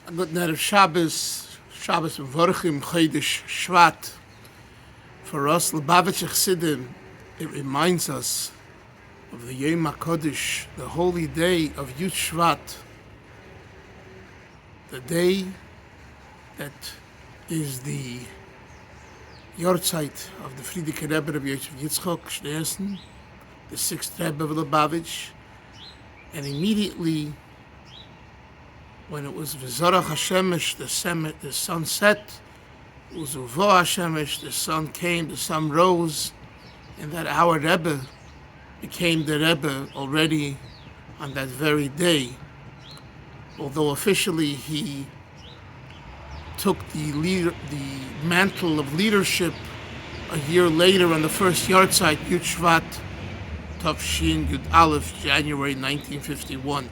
A good night of Shabbos Mevorchim Chodesh Shevat. For us, Lubavitch Chassidim, it reminds us of the Yom HaKodesh, the holy day of Yud Shvat, the day that is the Yortzeit of the Frierdiker Rebbe of Yosef Yitzchok Schneerson, the sixth Rebbe of Lubavitch, and immediately when it was V'zorach HaShemesh, the sun set, Uzuvo HaShemesh, the sun came, the sun rose, and that our Rebbe became the Rebbe already on that very day. Although officially he took the mantle of leadership a year later on the first Yartzeit, Yud Shvat, Tavshin Yud Aleph, January 1951.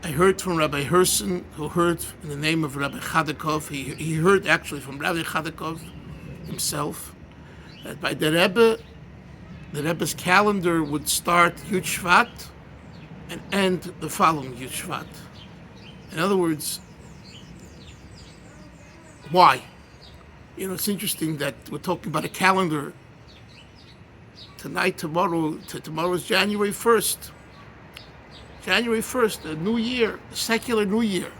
I heard from Rabbi Herson, who heard in the name of Rabbi Chadakov. He heard actually from Rabbi Chadakov himself that by the Rebbe's calendar would start Yud Shvat and end the following Yud Shvat. In other words, why? You know, it's interesting that we're talking about a calendar. Tomorrow is January 1st. January 1st, the new year, the secular new year.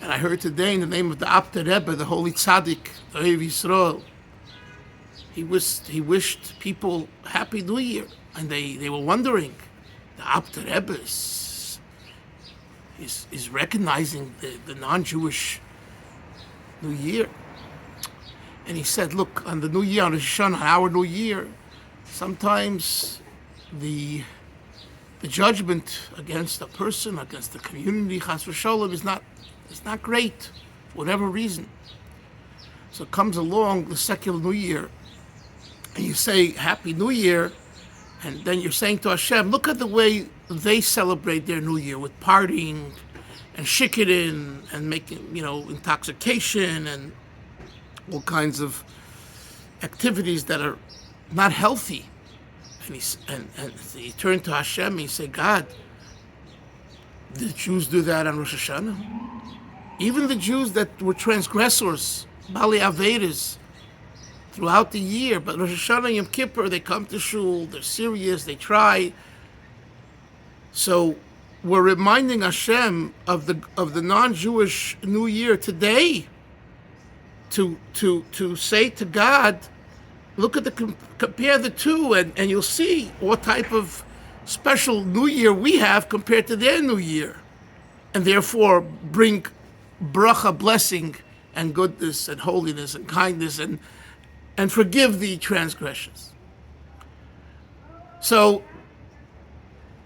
And I heard today in the name of the Abter Rebbe, the Holy Tzaddik, the Ohev Yisrael, he wished people Happy New Year. And they were wondering, the Abter Rebbe is recognizing the non-Jewish New Year. And he said, look, on the New Year, on Rosh Hashanah, our New Year, sometimes the judgment against a person, against the community, Chas v'Sholem, is not great, for whatever reason. So it comes along the secular New Year, and you say Happy New Year, and then you're saying to Hashem, look at the way they celebrate their New Year with partying and shikidin and making, intoxication and all kinds of activities that are not healthy. And he turned to Hashem and he said, God, the Jews do that on Rosh Hashanah? Even the Jews that were transgressors, Bali Avedas, throughout the year, but Rosh Hashanah, Yom Kippur, they come to shul, they're serious, they try. So we're reminding Hashem of the non-Jewish New Year today to say to God, look at compare the two, and you'll see what type of special New Year we have compared to their New Year, and therefore bring bracha, blessing, and goodness, and holiness, and kindness, and forgive the transgressions. So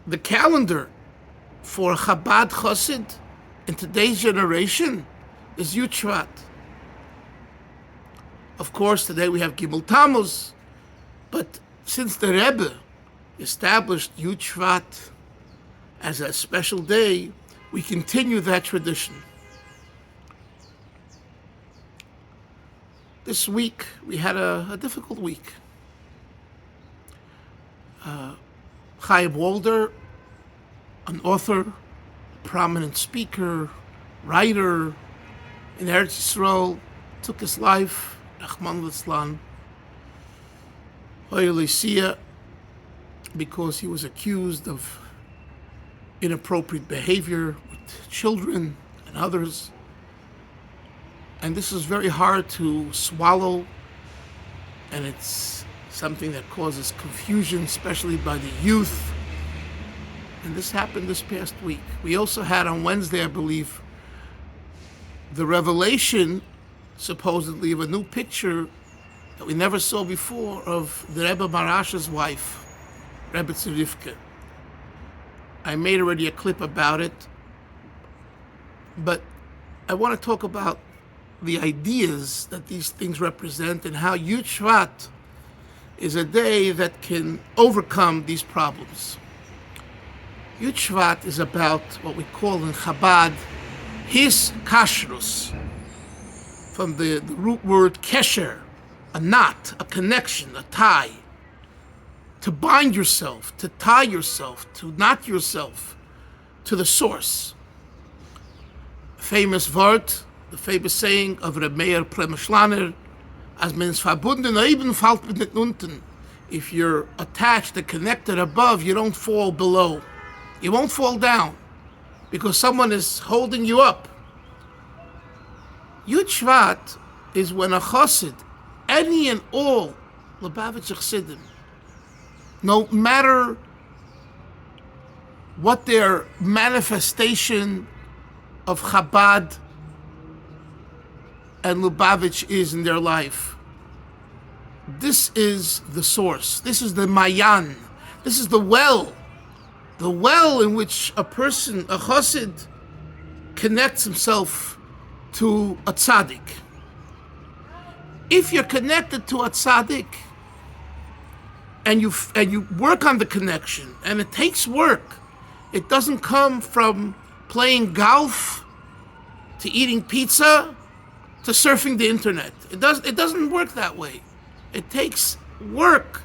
the calendar for Chabad Chassid in today's generation is Yud Shvat. Of course, today we have Gimel Tammuz, but since the Rebbe established Yud Shvat as a special day, we continue that tradition. This week, we had a difficult week. Walder, an author, prominent speaker, writer in Eretz Yisrael, took his life. Rahman Litzlan, because he was accused of inappropriate behavior with children and others. And this is very hard to swallow, and it's something that causes confusion, especially by the youth. And this happened this past week. We also had on Wednesday, I believe, the revelation supposedly of a new picture that we never saw before of the Rebbe Marash's wife, Rebbe Tzirivka. I made already a clip about it, but I want to talk about the ideas that these things represent and how Yud Shvat is a day that can overcome these problems. Yud Shvat is about what we call in Chabad Hiskashrus, from the root word kesher, a knot, a connection, a tie. To bind yourself, to tie yourself, to knot yourself to the source. Famous word, the famous saying of Reb Meir Premischlaner, as men ist verbunden, oben fällt man nicht unten. If you're attached and connected above, you don't fall below. You won't fall down because someone is holding you up. Yud Shvat is when a chassid, any and all Lubavitcher chassidim, no matter what their manifestation of Chabad and Lubavitch is in their life, this is the source. This is the mayan. This is the well in which a person, a chassid, connects himself to a tzaddik. If you're connected to a tzaddik and you work on the connection, and it takes work, it doesn't come from playing golf to eating pizza to surfing the internet. It doesn't work that way. It takes work,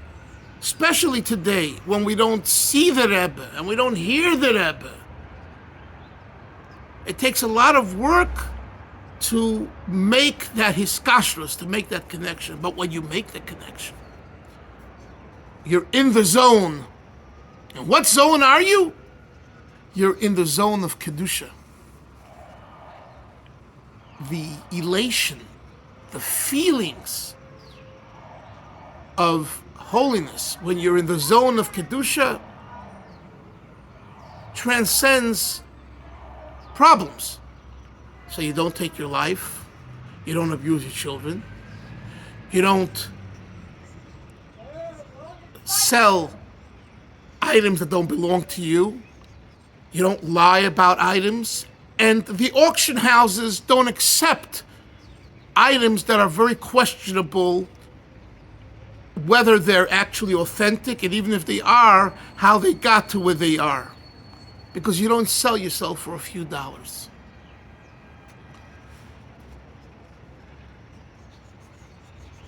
especially today when we don't see the Rebbe and we don't hear the Rebbe. It takes a lot of work to make that Hiskashrus, to make that connection. But when you make the connection, you're in the zone. And what zone are you? You're in the zone of Kedusha. The elation, the feelings of holiness when you're in the zone of Kedusha transcends problems. So you don't take your life, you don't abuse your children, you don't sell items that don't belong to you, you don't lie about items, and the auction houses don't accept items that are very questionable whether they're actually authentic, and even if they are, how they got to where they are. Because you don't sell yourself for a few dollars.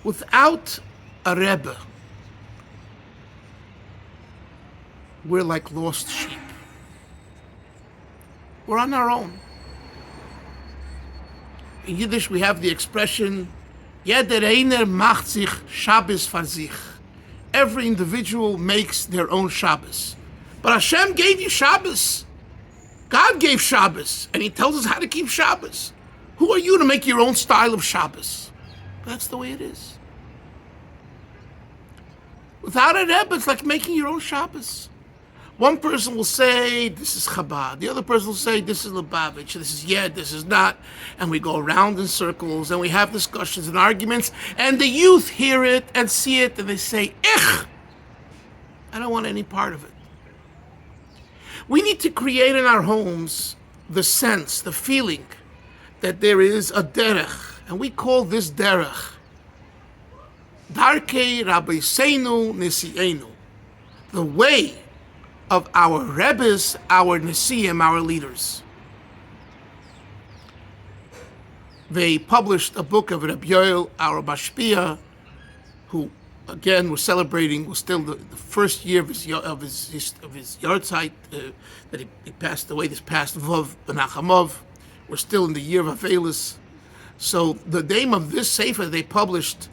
Without a Rebbe, we're like lost sheep. We're on our own. In Yiddish, we have the expression, Jeder einer macht sich Shabbos für sich. Every individual makes their own Shabbos. But Hashem gave you Shabbos. God gave Shabbos, and He tells us how to keep Shabbos. Who are you to make your own style of Shabbos? That's the way it is. Without a Rebbe, it's like making your own Shabbos. One person will say, this is Chabad. The other person will say, this is Lubavitch. This is Yed, this is not. And we go around in circles, and we have discussions and arguments, and the youth hear it and see it, and they say, ich! I don't want any part of it. We need to create in our homes the sense, the feeling, that there is a derech, and we call this derech Darkei Rabbeinu Nisi'enu, the way of our Rebbes, our Nesiim, our leaders. They published a book of Reb Yoel, our Mashpia, who again was celebrating, was still the first year of his Yartzeit, that he passed away this past Vav Benachamov. We're still in the year of Avelis. So the name of this sefer they published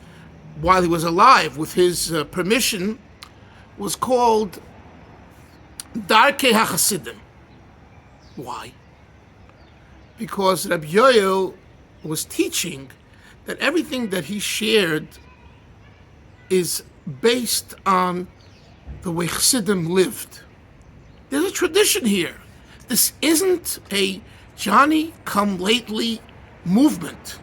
while he was alive, with his permission, was called Darkei HaChasidim. Why? Because Reb Yoel was teaching that everything that he shared is based on the way Chassidim lived. There's a tradition here. This isn't a Johnny-come-lately movement.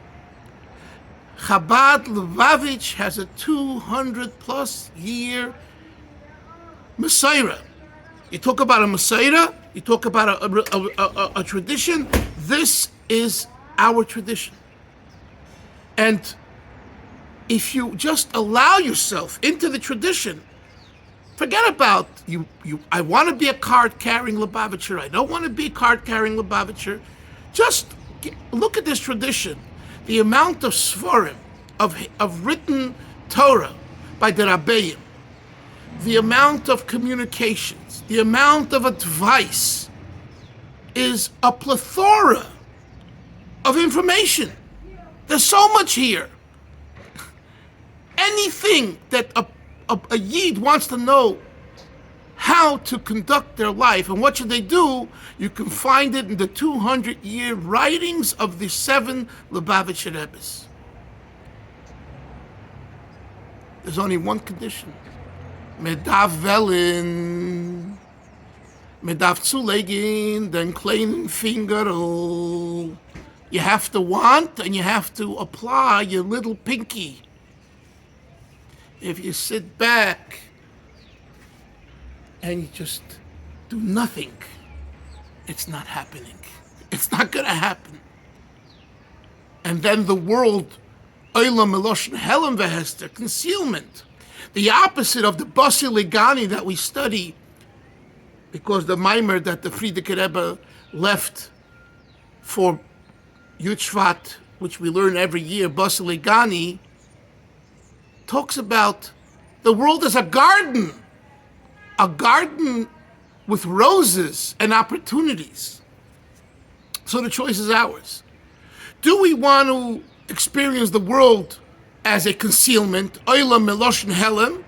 Chabad Lubavitch has a 200-plus year Messiah. You talk about a Messiah, you talk about a tradition. This is our tradition. And if you just allow yourself into the tradition, forget about you. I want to be a card-carrying Lubavitcher. I don't want to be a card-carrying Lubavitcher. Just look at this tradition. The amount of svarim, of written Torah by the Rabbeim, the amount of communications, the amount of advice is a plethora of information. There's so much here. Anything that a Yid wants to know how to conduct their life and what should they do, you can find it in the 200-year writings of the 7 Lubavitcher Rebbes. There's only one condition. Medav velin, medav zulegin, den kleinen Finger. You have to want and you have to apply your little pinky. If you sit back and you just do nothing, it's not happening. It's not going to happen. And then the world, Olam Eloshen Helem Vehester, concealment, the opposite of the Basi Legani that we study, because the Maimer that the Frierdiker Rebbe left for Yud Shvat, which we learn every year, Basi Legani, talks about the world as a garden with roses and opportunities. So the choice is ours. Do we want to experience the world as a concealment, Olam Meloshen Helem,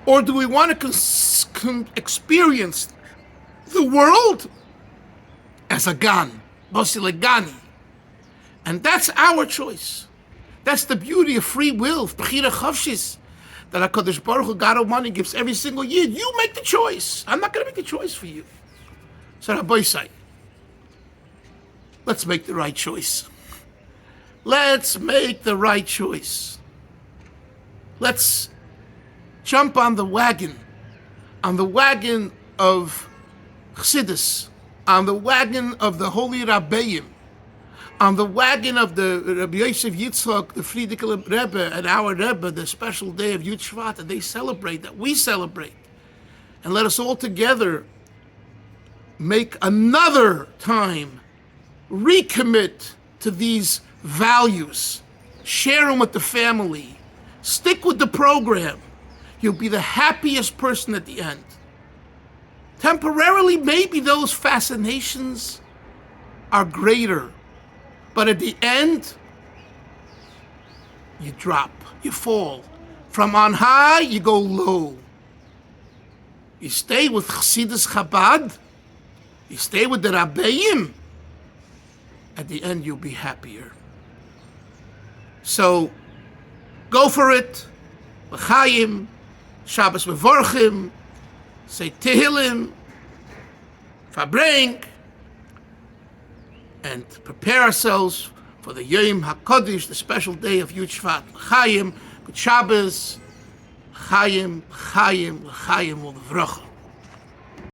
or do we want to experience the world as a gan, Basilegani? And that's our choice. That's the beauty of free will, Bechira Chavshis, that HaKadosh Baruch Hu, God Almighty, gives every single year. You make the choice. I'm not going to make the choice for you. So Rabbi say, let's make the right choice. Let's make the right choice. Let's jump on the wagon of Chassidus, on the wagon of the Holy Rabbeim, on the wagon of the Rabbi Yosef Yitzchak, the Frierdiker Rebbe, and our Rebbe, the special day of Yud Shvat that they celebrate, that we celebrate. And let us all together make another time, recommit to these values, share them with the family, stick with the program. You'll be the happiest person at the end. Temporarily, maybe those fascinations are greater, but at the end, you drop, you fall. From on high, you go low. You stay with Chassidus Chabad, you stay with the Rabbeim, at the end you'll be happier. So, go for it. L'chaim, Shabbos Mevorchim, say Tehillim, Fabrenk, and prepare ourselves for the Yom HaKodesh, the special day of Yud Shvat. L'chaim, good Shabbos, L'chaim, L'chaim, L'chaim, L'vracha.